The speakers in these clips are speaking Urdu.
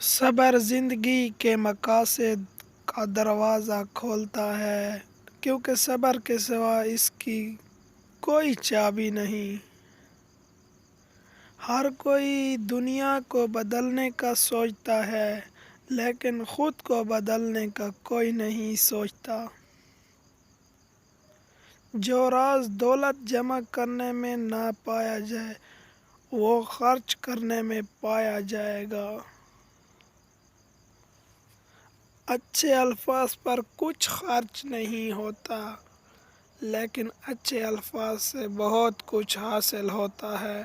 صبر زندگی کے مقاصد کا دروازہ کھولتا ہے، کیونکہ صبر کے سوا اس کی کوئی چابی نہیں۔ ہر کوئی دنیا کو بدلنے کا سوچتا ہے، لیکن خود کو بدلنے کا کوئی نہیں سوچتا۔ جو راز دولت جمع کرنے میں نہ پایا جائے، وہ خرچ کرنے میں پایا جائے گا۔ اچھے الفاظ پر کچھ خرچ نہیں ہوتا، لیکن اچھے الفاظ سے بہت کچھ حاصل ہوتا ہے۔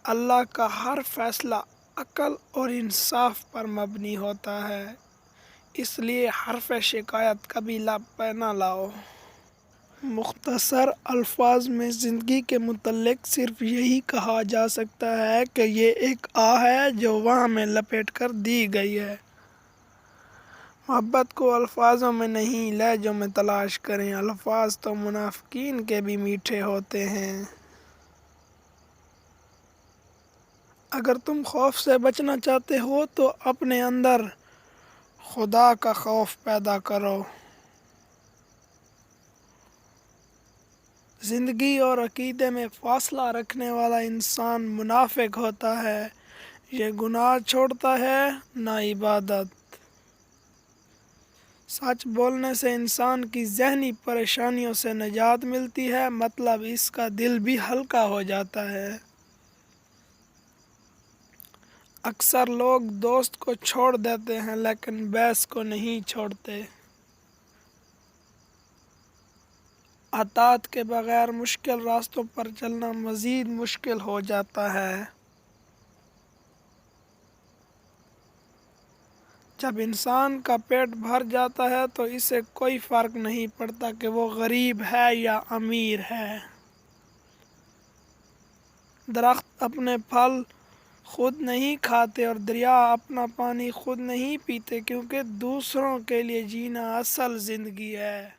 اللہ کا ہر فیصلہ عقل اور انصاف پر مبنی ہوتا ہے، اس لیے حرف شکایت کبھی لب پہ نہ لاؤ۔ مختصر الفاظ میں زندگی کے متعلق صرف یہی کہا جا سکتا ہے کہ یہ ایک آہ ہے جو وہاں میں لپیٹ کر دی گئی ہے۔ محبت کو الفاظوں میں نہیں، لہجوں میں تلاش کریں۔ الفاظ تو منافقین کے بھی میٹھے ہوتے ہیں۔ اگر تم خوف سے بچنا چاہتے ہو تو اپنے اندر خدا کا خوف پیدا کرو۔ زندگی اور عقیدے میں فاصلہ رکھنے والا انسان منافق ہوتا ہے۔ یہ گناہ چھوڑتا ہے، نہ عبادت۔ سچ بولنے سے انسان کی ذہنی پریشانیوں سے نجات ملتی ہے، مطلب اس کا دل بھی ہلکا ہو جاتا ہے۔ اکثر لوگ دوست کو چھوڑ دیتے ہیں لیکن بحث کو نہیں چھوڑتے۔ اطاعت کے بغیر مشکل راستوں پر چلنا مزید مشکل ہو جاتا ہے۔ جب انسان کا پیٹ بھر جاتا ہے تو اسے کوئی فرق نہیں پڑتا کہ وہ غریب ہے یا امیر ہے۔ درخت اپنے پھل خود نہیں کھاتے اور دریا اپنا پانی خود نہیں پیتے، کیونکہ دوسروں کے لیے جینا اصل زندگی ہے۔